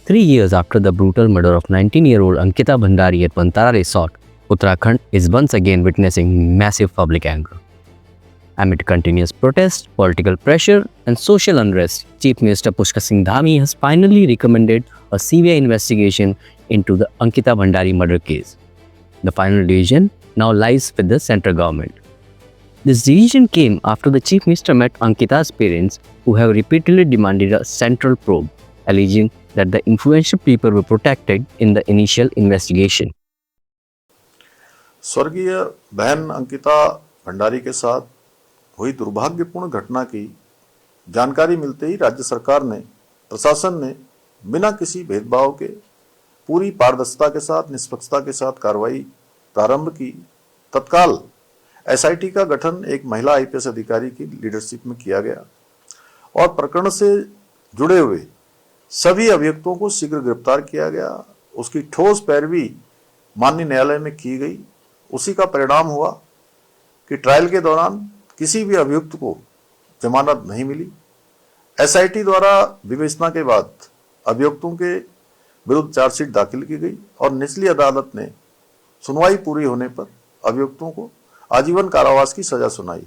3 years after the brutal murder of 19-year-old Ankita Bhandari at Bantara Resort, Uttarakhand is once again witnessing massive public anger. Amid continuous protests, political pressure, and social unrest, Chief Minister Pushkar Singh Dhami has finally recommended a CBI investigation into the Ankita Bhandari murder case. The final decision now lies with the central government. This decision came after the Chief Minister met Ankita's parents, who have repeatedly demanded a central probe, alleging that the influential people were protected in the initial investigation. स्वर्गीय बहन अंकिता भंडारी के साथ हुई दुर्भाग्यपूर्ण घटना की जानकारी मिलते ही राज्य सरकार ने, प्रशासन ने बिना किसी भेदभाव के पूरी पारदर्शिता के साथ, निष्पक्षता के साथ कार्रवाई प्रारंभ की। तत्काल एसआईटी का गठन एक महिला आईपीएस अधिकारी की लीडरशिप में किया गया और प्रकरण से जुड़े हुए सभी अभियुक्तों को शीघ्र गिरफ्तार किया गया। उसकी ठोस पैरवी माननीय न्यायालय में की गई। उसी का परिणाम हुआ कि ट्रायल के दौरान किसी भी अभियुक्त को जमानत नहीं मिली। एसआईटी द्वारा विवेचना के बाद अभियुक्तों के विरुद्ध चार्जशीट दाखिल की गई और निचली अदालत ने सुनवाई पूरी होने पर अभियुक्तों को आजीवन कारावास की सजा सुनाई।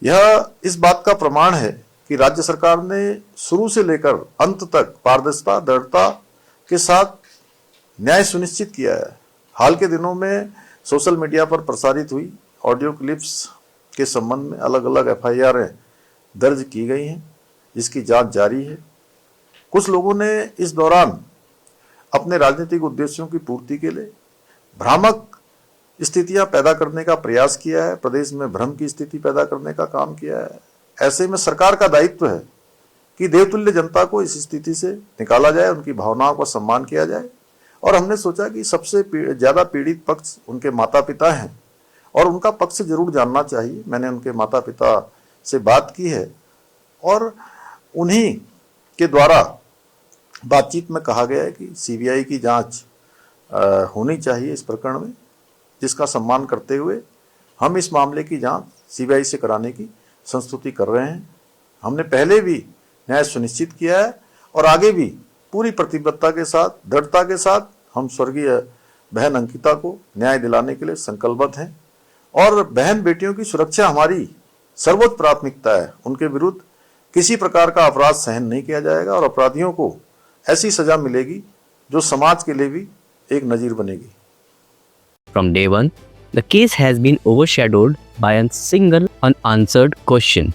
यह इस बात का प्रमाण है कि राज्य सरकार ने शुरू से लेकर अंत तक पारदर्शिता, दृढ़ता के साथ न्याय सुनिश्चित किया है। हाल के दिनों में सोशल मीडिया पर प्रसारित हुई ऑडियो क्लिप्स के संबंध में अलग अलग एफआईआर दर्ज की गई हैं, जिसकी जांच जारी है। कुछ लोगों ने इस दौरान अपने राजनीतिक उद्देश्यों की पूर्ति के लिए भ्रामक स्थितियां पैदा करने का प्रयास किया है, प्रदेश में भ्रम की स्थिति पैदा करने का काम किया है। ऐसे में सरकार का दायित्व है कि देवतुल्य जनता को इस स्थिति से निकाला जाए, उनकी भावनाओं का सम्मान किया जाए। और हमने सोचा कि सबसे ज्यादा पीड़ित पक्ष उनके माता पिता हैं और उनका पक्ष जरूर जानना चाहिए। मैंने उनके माता पिता से बात की है और उन्हीं के द्वारा बातचीत में कहा गया है कि सीबीआई की जांच होनी चाहिए इस प्रकरण में, जिसका सम्मान करते हुए हम इस मामले की जांच सीबीआई से कराने की संस्तुति कर रहे हैं। हमने पहले भी न्याय सुनिश्चित किया है और आगे भी पूरी प्रतिबद्धता के साथ, दृढ़ता के साथ हम स्वर्गीय बहन अंकिता को न्याय दिलाने के लिए संकल्पबद्ध हैं और बहन बेटियों की सुरक्षा हमारी सर्वोच्च प्राथमिकता है। उनके विरुद्ध किसी प्रकार का अपराध सहन नहीं किया जाएगा और अपराधियों को ऐसी सजा मिलेगी जो समाज के लिए भी एक नजीर बनेगी। From day one, the case has been overshadowed by a single unanswered question.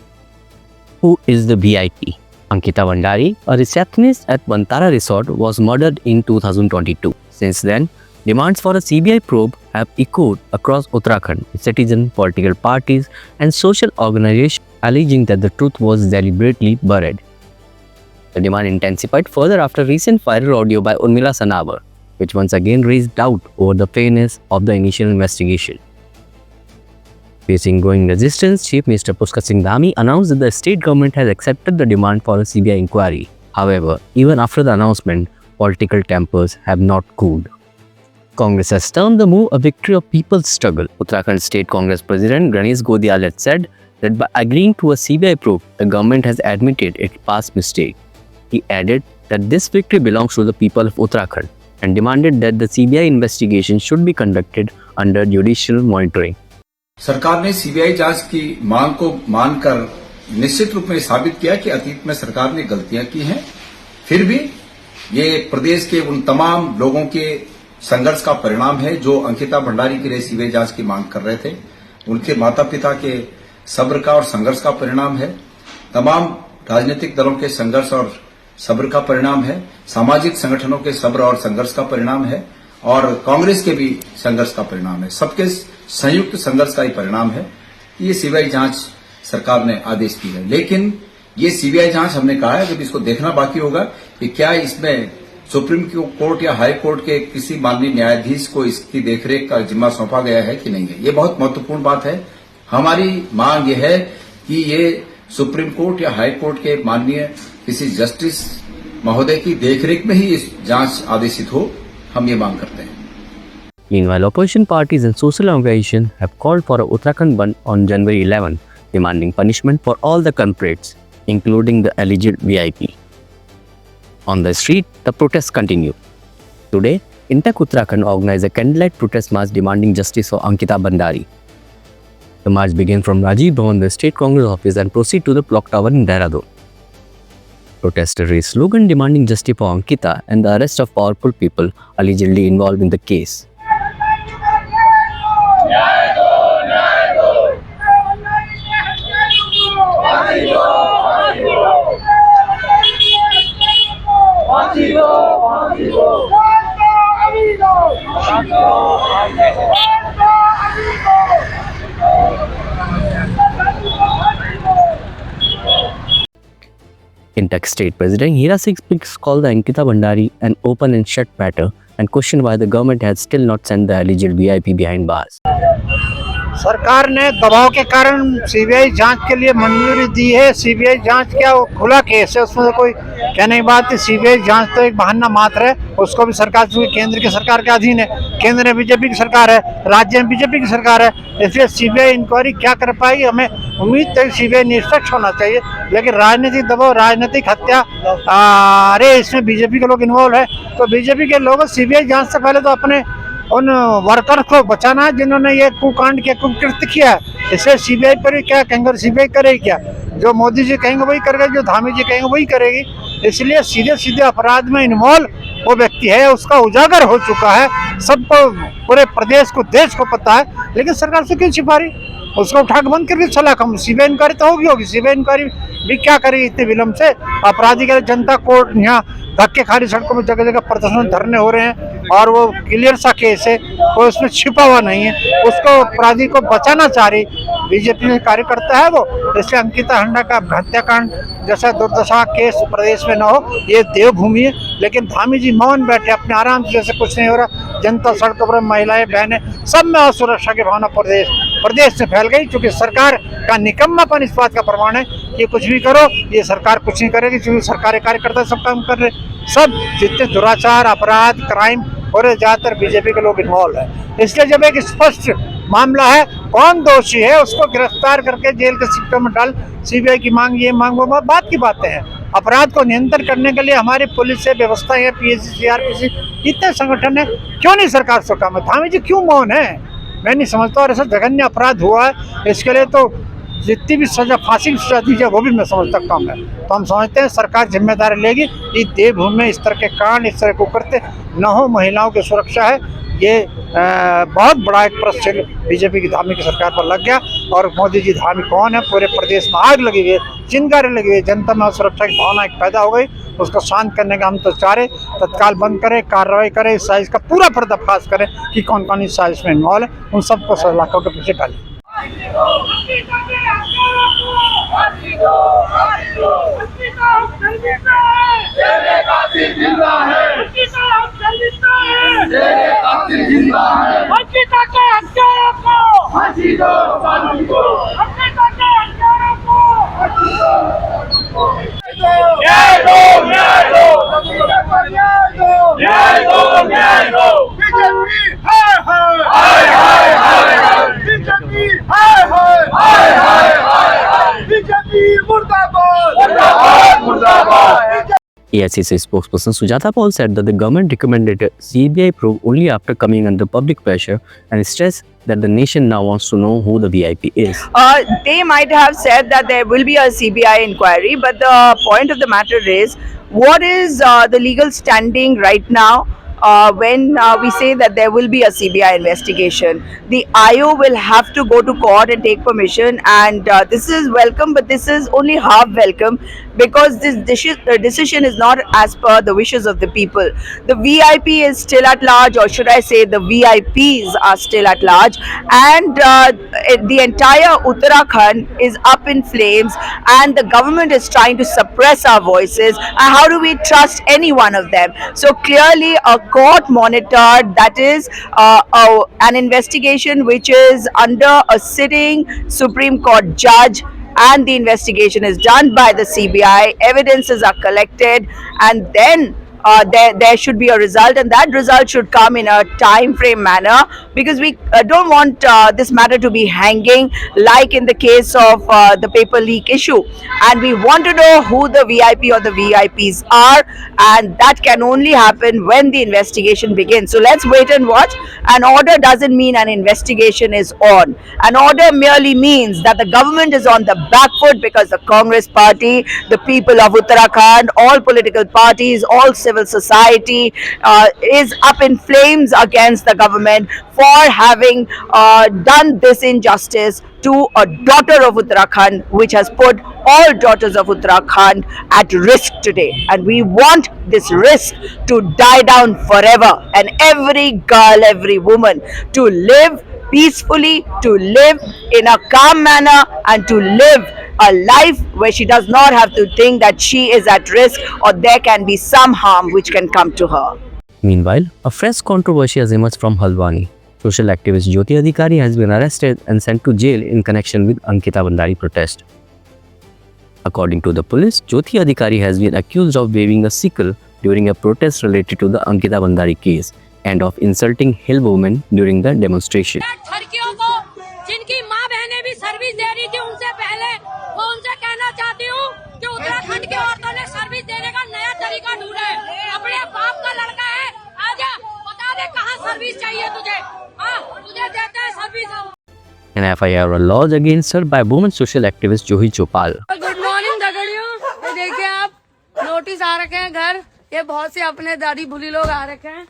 Who is the VIP? Ankita Bhandari, a receptionist at Bantara Resort, was murdered in 2022. Since then, demands for a CBI probe have echoed across Uttarakhand, citizen, political parties, and social organizations alleging that the truth was deliberately buried. The demand intensified further after recent viral audio by Urmila Sanabar, which once again raised doubt over the fairness of the initial investigation. Facing growing resistance, Chief Minister Pushkar Singh Dhami announced that the state government has accepted the demand for a CBI inquiry. However, even after the announcement, political tempers have not cooled. Congress has termed the move a victory of people's struggle. Uttarakhand State Congress President Ganesh Godial had said that by agreeing to a CBI probe, the government has admitted its past mistake. He added that this victory belongs to the people of Uttarakhand and demanded that the CBI investigation should be conducted under judicial monitoring. सरकार ने CBI जांच की मांग को मानकर निश्चित रूप में साबित किया कि अतीत में सरकार ने गलतियां की हैं। फिर भी ये प्रदेश के उन तमाम लोगों के संघर्ष का परिणाम है जो अंकिता भंडारी के लिए सीबीआई जांच की मांग कर रहे थे। उनके माता पिता के सब्र का और संघर्ष का परिणाम है। तमाम राजनीतिक दलों के संघर्ष और सब्र का परिणाम है। सामाजिक संगठनों के सब्र और संघर्ष का परिणाम है और कांग्रेस के भी संघर्ष का परिणाम है। सबके संयुक्त संघर्ष का ही परिणाम है। ये सीबीआई जांच सरकार ने आदेश की है, लेकिन ये सीबीआई जांच हमने कहा है कि इसको देखना बाकी होगा कि क्या इसमें सुप्रीम कोर्ट या हाई कोर्ट के किसी माननीय न्यायाधीश को इसकी देखरेख का जिम्मा सौंपा गया है कि नहीं है। ये बहुत महत्वपूर्ण बात है। हमारी मांग ये है कि ये सुप्रीम कोर्ट या हाई कोर्ट के माननीय किसी जस्टिस महोदय की देखरेख में ही इस जांच आदेशित हो। हम ये मांग करते हैं। Meanwhile, opposition parties and social organizations have called for a Uttarakhand Bandh on January 11, demanding punishment for all the culprits, including the alleged VIP. On the street, the protests continue. Today, Intech Uttarakhand organized a candlelight protest march demanding justice for Ankita Bhandari. The march began from Rajiv Bhavan, the state Congress office, and proceeded to the clock tower in Dehradun. Protesters raised slogan demanding justice for Ankita and the arrest of powerful people allegedly involved in the case. Intech State President Hira Singh called the Ankita Bhandari an open and shut matter and questioned why the government has still not sent the alleged VIP behind bars. सरकार ने दबाव के कारण CBI जांच के लिए मंजूरी दी है। सीबीआई जांच क्या, वो खुला केस है, उसमें कोई कहने की बात है। सीबीआई जांच तो एक बहाना मात्र है, उसको भी सरकार चूंकि केंद्र की सरकार के अधीन है, केंद्र में बीजेपी की सरकार है, राज्य में बीजेपी की सरकार है, इसलिए सीबीआई इंक्वायरी क्या कर पाएगी। हमें उम्मीद है सीबीआई निष्पक्ष होना चाहिए, लेकिन राजनीतिक दबाव, राजनीतिक हत्या, अरे इसमें बीजेपी के लोग इन्वॉल्व है, तो बीजेपी के लोग सीबीआई जांच से पहले तो अपने उन वर्कर को बचाना है जिन्होंने ये कुकांड किया, कुकृत्य किया है। इसे सीबीआई पर ही क्या कहेंगे, सीबीआई करेगी क्या? जो मोदी जी कहेंगे वही करेगा, जो धामी जी कहेंगे वही करेगी। इसलिए सीधे सीधे अपराध में इन्वॉल्व वो व्यक्ति है, उसका उजागर हो चुका है, सबको, पूरे प्रदेश को, देश को पता है, लेकिन सरकार से क्यों छिपा रही? उसको उठा के बंद करके चला कम। सीबीआई इंक्वायरी तो होगी। सीबीआई इंक्वायरी भी क्या करेगी इतने विलम्ब से? अपराधी के जनता कोर्ट, यहाँ धक्के खाली सड़कों में जगह जगह प्रदर्शन, धरने हो रहे हैं, और वो क्लियर सा केस है, कोई उसमें छिपा हुआ नहीं है। उसको, अपराधी को बचाना चाह रही बीजेपी में कार्यकर्ता है वो, इसलिए अंकिता हंडा का हत्याकांड जैसा दुर्दशा केस प्रदेश में न हो, ये देवभूमि है। लेकिन धामी जी मौन बैठे अपने आराम से, जैसे कुछ नहीं हो रहा। जनता सड़कों पर, महिलाएं, बहनें, सब में असुरक्षा की भावना प्रदेश से फैल गई, क्योंकि सरकार का निकम्मापन इस बात का प्रमाण है कि कुछ भी करो, ये सरकार कुछ नहीं करेगी, क्योंकि सरकारी कार्यकर्ता सब काम कर रहे। सब जितने दुराचार, अपराध, क्राइम हो रहे, ज्यादातर बीजेपी के लोग इन्वॉल्व है। इसलिए जब एक स्पष्ट मामला है, कौन दोषी है उसको गिरफ्तार करके जेल के सिक्कों में डाल, सीबीआई की मांग, ये मांग, वो बात की बातें हैं। अपराध को नियंत्रण करने के लिए हमारी पुलिस है, व्यवस्था है, पीएससी, सीआरपीसी, इतने संगठन है, क्यों नहीं सरकार से काम है? धामी जी क्यों मौन है? मैं नहीं समझता। और ऐसा जघन्य अपराध हुआ है, इसके लिए तो जितनी भी सजा, फांसी की सजा दी जाए, वो भी मैं समझता कम है। तो हम समझते हैं सरकार जिम्मेदारी लेगी। इस देवभूमि में इस तरह के कांड, इस तरह को करते न हो। महिलाओं की सुरक्षा है, ये बहुत बड़ा एक प्रश्न बीजेपी की धामी की सरकार पर लग गया। और मोदी जी धामी कौन है? पूरे प्रदेश में आग लगी हुई है, चिंगारी लगी हुई है, जनता में सुरक्षा की भावना एक पैदा हो गई। उसको शांत करने का हम तो चाह रहे, तत्काल बंद करें, कार्रवाई करें, इस साजिश का पूरा पर्दाफाश करें कि कौन कौन इस साजिश में इन्वॉल्व है, उन सबको सलाखों के पीछे डालें। AICC spokesperson Sujata Paul said that the government recommended a CBI probe only after coming under public pressure and stressed that the nation now wants to know who the VIP is. They might have said that there will be a CBI inquiry, but the point of the matter is, what is the legal standing right now when we say that there will be a CBI investigation? The IO will have to go to court and take permission, and this is welcome, but this is only half welcome, because this decision is not as per the wishes of the people. The VIP is still at large, or should I say the VIPs are still at large, and the entire Uttarakhand is up in flames, and the government is trying to suppress our voices. And how do we trust any one of them? So clearly a court monitored, that is an investigation which is under a sitting Supreme Court judge, and the investigation is done by the CBI, evidences are collected, and then there should be a result, and that result should come in a time frame manner, because we don't want this matter to be hanging like in the case of the paper leak issue, and we want to know who the VIP or the VIPs are, and that can only happen when the investigation begins. So let's wait and watch. An order doesn't mean an investigation is on. An order merely means that the government is on the back foot because the Congress party, the people of Uttarakhand, all political parties, all civil society is up in flames against the government for having done this injustice to a daughter of Uttarakhand, which has put all daughters of Uttarakhand at risk today. And we want this risk to die down forever, and every girl, every woman to live peacefully, to live in a calm manner, and to live a life where she does not have to think that she is at risk or there can be some harm which can come to her. Meanwhile, a fresh controversy has emerged from Halwani. Social activist Jyoti Adhikari has been arrested and sent to jail in connection with Ankita Bandari protest. According to the police, Jyoti Adhikari has been accused of waving a sickle during a protest related to the Ankita Bandari case and of insulting Hill women during the demonstration. लड़कियों को जिनकी माँ बहनें भी service दे रही थी उनसे पहले, वो उनसे कहना चाहती हूँ कि उत्तराखंड की औरतों ने सर्विस देने का नया तरीका ढूंढा है। अपने बाप का लड़का है, आजा बता दे कहाँ सर्विस चाहिए तुझे, हाँ तुझे देते हैं service. An FIR was lodged against her by women social activist Juhi Chopal. Good morning दगड़ियों, ये देखिए आप नोटिस आ रखे हैं घर, ये बहुत से अपने दादी भूली लोग आ रखे हैं।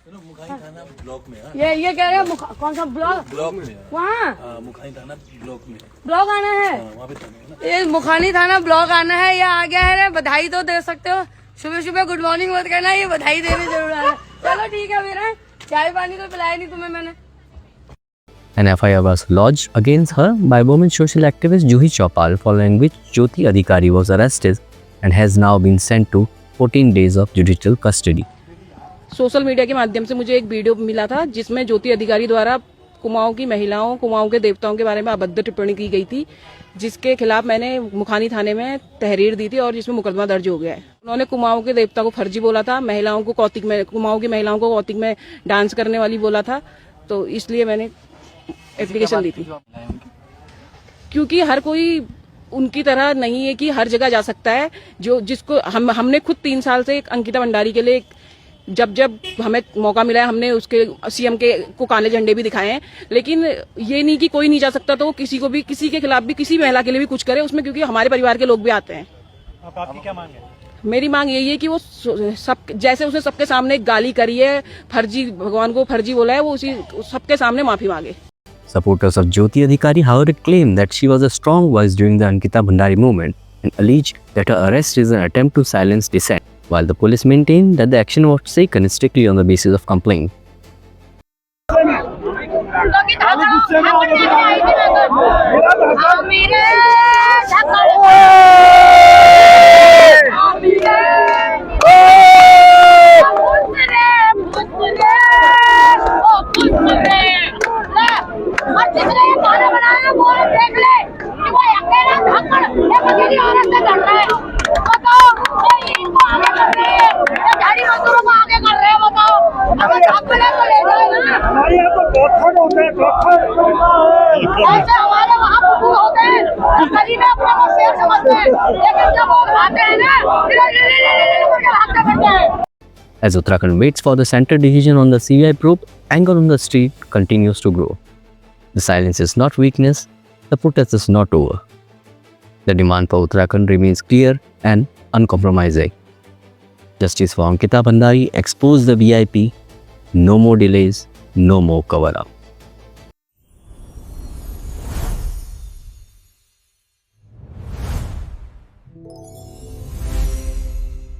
ये कह रहे हैं कौन सा ब्लॉक में वहाँ मुखानी थाना ब्लॉक आना है, ये मुखानी थाना ब्लॉक आना है, ये आ गया है। बधाई तो दे सकते हो, सुबह सुबह गुड मॉर्निंग मत करना, ये बधाई देने जरूर आ रहा है। चलो ठीक है मेरा, चाय पानी तो पिलाया नहीं तुम्हें मैंने। An FIR was lodged against her by women social activist Juhi Chopal, following which Jyoti Adhikari was arrested and has now been sent to 14 days of judicial custody. Social media के माध्यम से मुझे एक वीडियो मिला था जिसमें ज्योति अधिकारी द्वारा कुमाऊं की महिलाओं, कुमाऊं के देवताओं के बारे में अभद्र टिप्पणी की गई थी, जिसके खिलाफ मैंने मुखानी थाने में तहरीर दी थी और जिसमें मुकदमा दर्ज हो गया है। उन्होंने कुमाऊं के देवता को फर्जी बोला था, महिलाओं को कौतिक में, कुमाऊं की महिलाओं को कौतिक में डांस करने वाली बोला था, तो इसलिए मैंने एप्लीकेशन दी थी। क्योंकि हर कोई उनकी तरह नहीं है कि हर जगह जा सकता है। जो जिसको हमने खुद 3 साल से अंकिता भंडारी के लिए जब हमें मौका मिला है, हमने उसके सीएम के को काले झंडे भी दिखाए हैं, लेकिन ये नहीं कि कोई नहीं जा सकता तो किसी को भी, किसी के खिलाफ भी, किसी महिला के लिए भी कुछ करे उसमें, क्योंकि हमारे परिवार के लोग भी आते हैं। आपकी क्या मांग है? मेरी मांग यही है कि वो सब, जैसे उसने सबके सामने गाली करी है, फर्जी, भगवान को फर्जी बोला है, वो उसी सबके सामने माफी मांगे। Supporters of Jyoti Adhikari, however, claim that she was a strong voice during the Ankita Bandari movement and allege that her arrest is an attempt to silence dissent, while the police maintain that the action was taken strictly on the basis of complaint. खाना बनाया वो देख ले कि वो अकेला धाकड़ एक अकेली औरत से लड़ रहा है। बताओ ये इनको आगे कर रहे हैं, ये झाड़ी मजदूरों को आगे कर रहे हैं। बताओ अगर धाकड़ है तो ले जाए ना। हमारे यहाँ तो धोखड़ होते हैं, धोखड़ ऐसे हमारे वहाँ फुटूर होते हैं, गली में अपने को शेर समझते हैं, लेकिन जब वो भागते हैं ना भागते फिरते हैं। As Uttarakhand waits for the center decision on the CBI probe, anger on the street continues to grow. The silence is not weakness, the protest is not over. The demand for Uttarakhand remains clear and uncompromising. Justice for Ankita Bandari, expose the VIP, no more delays, no more cover-up.